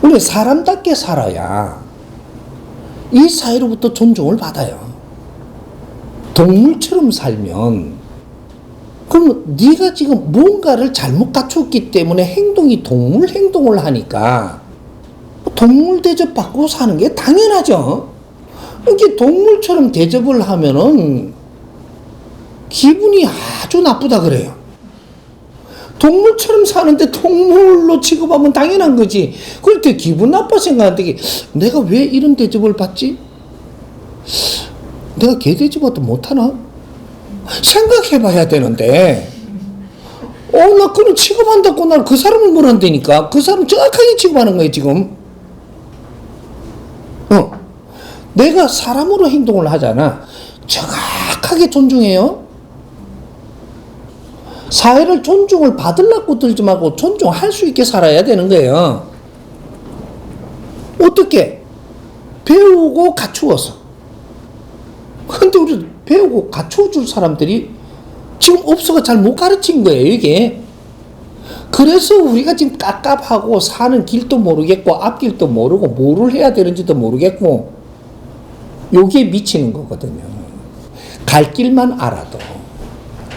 원래 사람답게 살아야 이 사회로부터 존중을 받아요. 동물처럼 살면 그럼 네가 지금 뭔가를 잘못 갖췄기 때문에 행동이 동물 행동을 하니까 동물 대접받고 사는 게 당연하죠. 이렇게 동물처럼 대접을 하면은 기분이 아주 나쁘다 그래요. 동물처럼 사는데 동물로 취급하면 당연한 거지. 그럴 때 기분 나빠 생각하는데 내가 왜 이런 대접을 받지? 내가 개 대접도 못하나? 생각해 봐야 되는데 나 그런 취급한다고 날 그 사람을 뭐란다니까. 그 사람 정확하게 취급하는 거예요 지금. 내가 사람으로 행동을 하잖아. 정확하게 존중해요. 사회를 존중을 받으려고 들지 말고 존중할 수 있게 살아야 되는 거예요. 어떻게? 배우고 갖추어서. 근데 우리 배우고 갖춰줄 사람들이 지금 없어가 잘 못 가르친 거예요, 이게. 그래서 우리가 지금 깝깝하고 사는 길도 모르겠고 앞길도 모르고 뭐를 해야 되는지도 모르겠고 여기에 미치는 거거든요. 갈 길만 알아도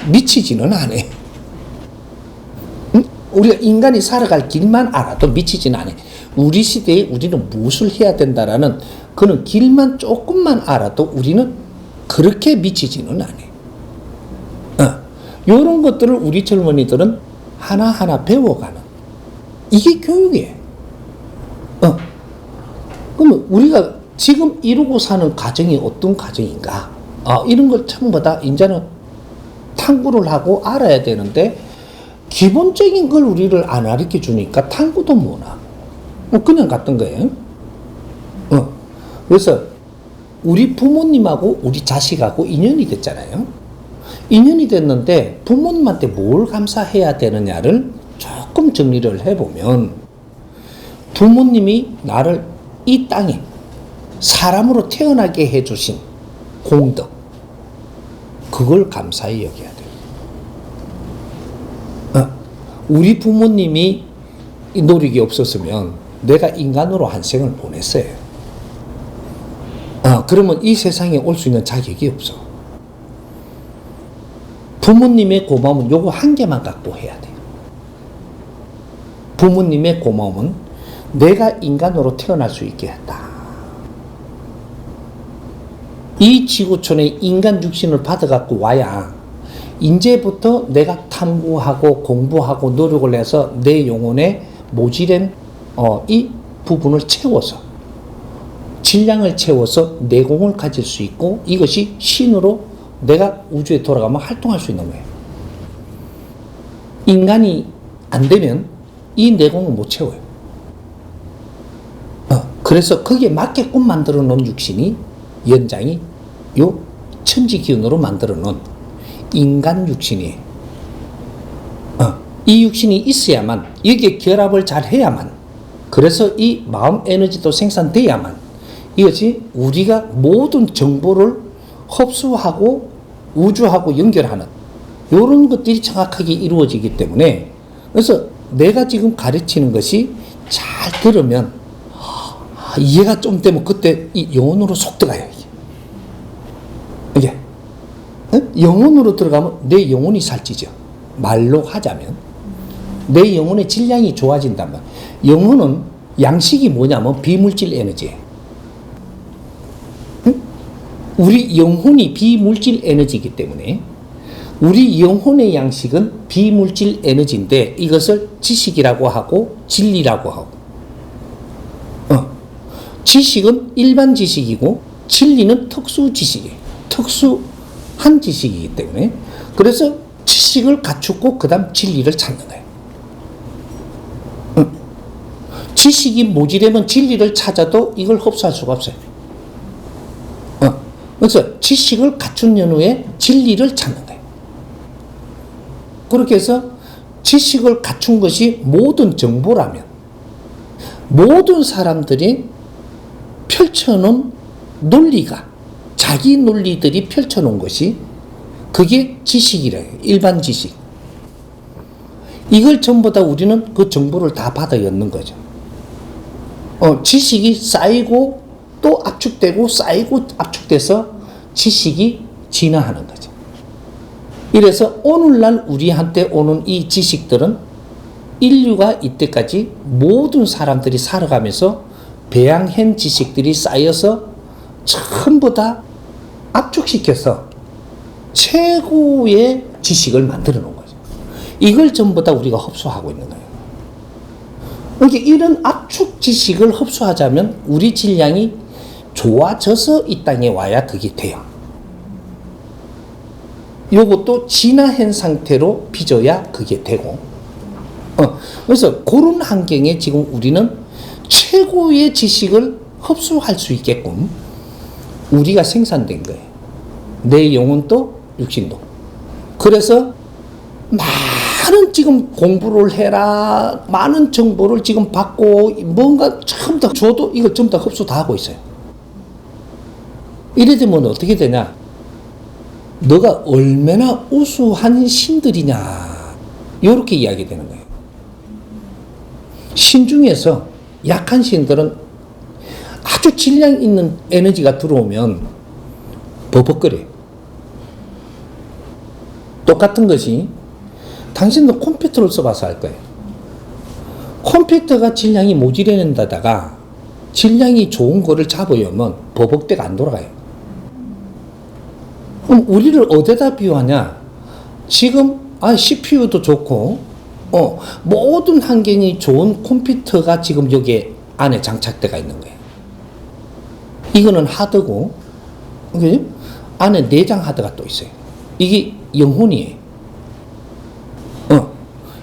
미치지는 않아. 우리가 인간이 살아갈 길만 알아도 미치지는 않아. 우리 시대에 우리는 무엇을 해야 된다라는 그런 길만 조금만 알아도 우리는 그렇게 미치지는 않아. 이런 것들을 우리 젊은이들은 하나하나 배워가는 이게 교육이에요. 그러면 우리가 지금 이루고 사는 가정이 어떤 가정인가? 이런 걸 전부 다 이제는 탐구를 하고 알아야 되는데 기본적인 걸 우리를 안 가르쳐 주니까 탐구도 못 하고 그냥 갔던 거예요. 그래서 우리 부모님하고 우리 자식하고 인연이 됐잖아요. 인연이 됐는데 부모님한테 뭘 감사해야 되느냐를 조금 정리를 해보면 부모님이 나를 이 땅에 사람으로 태어나게 해주신 공덕 그걸 감사히 여겨야 돼요. 우리 부모님이 이 노력이 없었으면 내가 인간으로 한 생을 보냈어요. 그러면 이 세상에 올 수 있는 자격이 없어. 부모님의 고마움은 요거 한 개만 갖고 해야 돼요. 부모님의 고마움은 내가 인간으로 태어날 수 있게 했다. 이 지구촌에 인간 육신을 받아갖고 와야 이제부터 내가 탐구하고 공부하고 노력을 해서 내 영혼에 모질한 이 부분을 채워서 질량을 채워서 내공을 가질 수 있고 이것이 신으로 내가 우주에 돌아가면 활동할 수 있는 거예요. 인간이 안 되면 이 내공을 못 채워요. 그래서 거기에 맞게끔 만들어 놓은 육신이 연장이 요 천지 기운으로 만들어 놓은 인간 육신이에요. 이 육신이 있어야만 여기에 결합을 잘 해야만 그래서 이 마음 에너지도 생산돼야만 이것이 우리가 모든 정보를 흡수하고 우주하고 연결하는 이런 것들이 정확하게 이루어지기 때문에 그래서 내가 지금 가르치는 것이 잘 들으면 이해가 좀 되면 그때 이 영혼으로 속 들어가요. 이게 영혼으로 들어가면 내 영혼이 살찌죠. 말로 하자면 내 영혼의 질량이 좋아진다면 영혼은 양식이 뭐냐면 비물질 에너지예요. 우리 영혼이 비물질 에너지이기 때문에 우리 영혼의 양식은 비물질 에너지인데 이것을 지식이라고 하고 진리라고 하고 지식은 일반 지식이고 진리는 특수 지식이에요. 특수한 지식이기 때문에 그래서 지식을 갖추고 그 다음 진리를 찾는 거예요. 지식이 모자라면 진리를 찾아도 이걸 흡수할 수가 없어요. 그래서 지식을 갖춘 연후에 진리를 찾는 거예요. 그렇게 해서 지식을 갖춘 것이 모든 정보라면 모든 사람들이 펼쳐놓은 논리가 자기 논리들이 펼쳐놓은 것이 그게 지식이래요. 일반 지식. 이걸 전부 다 우리는 그 정보를 다 받아 엮는 거죠. 지식이 쌓이고 또 압축되고 쌓이고 압축돼서 지식이 진화하는 거죠. 이래서 오늘날 우리한테 오는 이 지식들은 인류가 이때까지 모든 사람들이 살아가면서 배양한 지식들이 쌓여서 전부 다 압축시켜서 최고의 지식을 만들어 놓은 거죠. 이걸 전부 다 우리가 흡수하고 있는 거예요. 그러니까 이런 압축 지식을 흡수하자면 우리 질량이 좋아져서 이 땅에 와야 그게 돼요. 요것도 진화한 상태로 빚어야 그게 되고. 그래서 그런 환경에 지금 우리는 최고의 지식을 흡수할 수 있게끔 우리가 생산된 거예요. 내 영혼도 육신도. 그래서 많은 지금 공부를 해라, 많은 정보를 지금 받고 뭔가 전부 다 줘도 이걸 전부 다 흡수 다 하고 있어요. 이래 되면 어떻게 되냐? 너가 얼마나 우수한 신들이냐, 이렇게 이야기되는 거예요. 신 중에서 약한 신들은 아주 질량 있는 에너지가 들어오면 버벅거려요. 똑같은 것이 당신도 컴퓨터를 써봐서 알 거예요. 컴퓨터가 질량이 모자라는데다가 질량이 좋은 거를 잡으려면 버벅대가 안 돌아가요. 그럼 우리를 어디다 비유하냐? 지금 CPU도 좋고 모든 환경이 좋은 컴퓨터가 지금 여기 안에 장착되어 있는 거예요. 이거는 하드고, 그죠? 안에 내장 하드가 또 있어요. 이게 영혼이에요.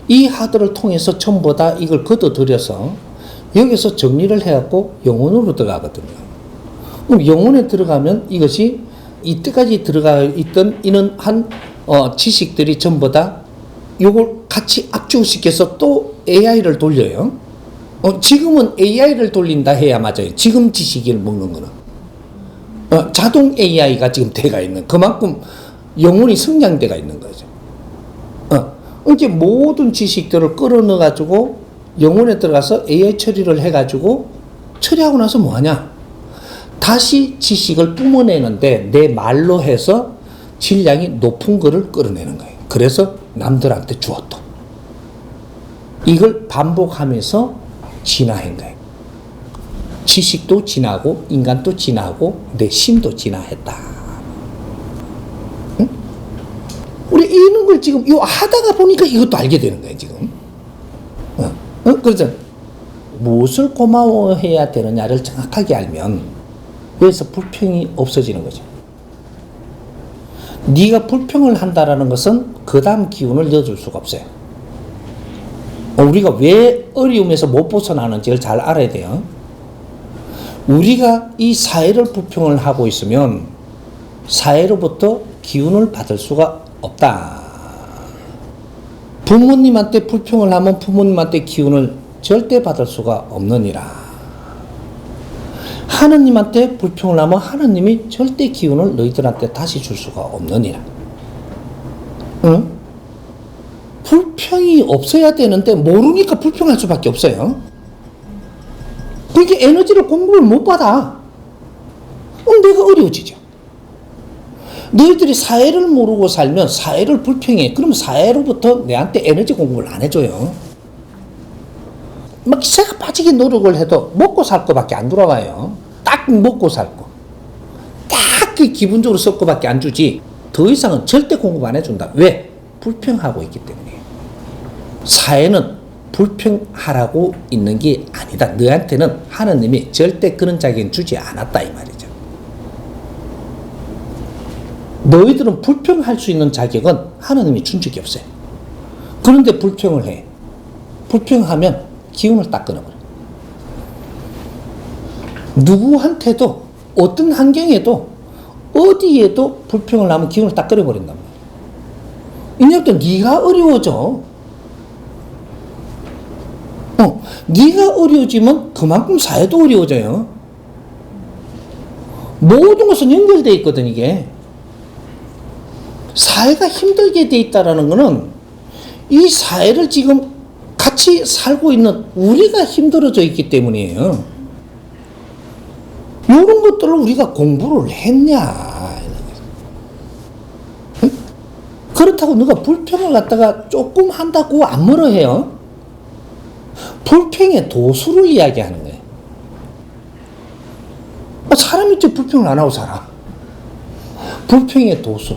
이 하드를 통해서 전부 다 이걸 걷어들여서 여기서 정리를 해갖고 영혼으로 들어가거든요. 그럼 영혼에 들어가면 이것이 이때까지 들어가 있던 이런 지식들이 전부 다 이걸 같이 압축시켜서 또 AI를 돌려요. 지금은 AI를 돌린다 해야 맞아요. 지금 지식을 먹는 거는. 자동 AI가 지금 돼가 있는, 그만큼 영혼이 성장돼가 있는 거죠. 이제 모든 지식들을 끌어넣어가지고 영혼에 들어가서 AI 처리를 해가지고 처리하고 나서 뭐하냐? 다시 지식을 뿜어내는데 내 말로 해서 질량이 높은 거를 끌어내는 거예요. 그래서 남들한테 주었다. 이걸 반복하면서 진화한 거예요. 지식도 진화하고 인간도 진화하고 내 심도 진화했다. 응? 우리 이런 걸 지금 하다가 보니까 이것도 알게 되는 거예요, 지금. 그래서 무엇을 고마워해야 되느냐를 정확하게 알면 여기서 불평이 없어지는 거죠. 네가 불평을 한다라는 것은 그 다음 기운을 넣어줄 수가 없어요. 우리가 왜 어려움에서 못 벗어나는지를 잘 알아야 돼요. 우리가 이 사회를 불평을 하고 있으면 사회로부터 기운을 받을 수가 없다. 부모님한테 불평을 하면 부모님한테 기운을 절대 받을 수가 없느니라. 하느님한테 불평을 하면 하느님이 절대 기운을 너희들한테 다시 줄 수가 없느니라. 응? 불평이 없어야 되는데 모르니까 불평할 수밖에 없어요. 그러니까 에너지를 공급을 못 받아. 그럼 내가 어려워지죠. 너희들이 사회를 모르고 살면 사회를 불평해. 그럼 사회로부터 내한테 에너지 공급을 안 해줘요. 막 기세가 빠지게 노력을 해도 먹고 살 거밖에 안 돌아와요. 딱 먹고 살 거. 딱 기분적으로 쓸 거밖에 안 주지. 더 이상은 절대 공급 안 해준다. 왜? 불평하고 있기 때문이에요. 사회는 불평하라고 있는 게 아니다. 너한테는 하느님이 절대 그런 자격은 주지 않았다, 이 말이죠. 너희들은 불평할 수 있는 자격은 하느님이 준 적이 없어요. 그런데 불평을 해. 불평하면 기운을 딱 끊어버려. 누구한테도 어떤 환경에도 어디에도 불평을 하면 기운을 딱 끊어버린단 말이야. 이제부터 네가 어려워져. 네가 어려워지면 그만큼 사회도 어려워져요. 모든 것은 연결되어 있거든, 이게. 사회가 힘들게 돼 있다라는 거는 이 사회를 지금 같이 살고 있는 우리가 힘들어져 있기 때문이에요. 이런 것들을 우리가 공부를 했냐. 그렇다고 너가 불평을 갖다가 조금 한다고 안 뭐라 해요? 불평의 도수를 이야기하는 거예요. 사람이 어째 불평을 안 하고 살아? 불평의 도수.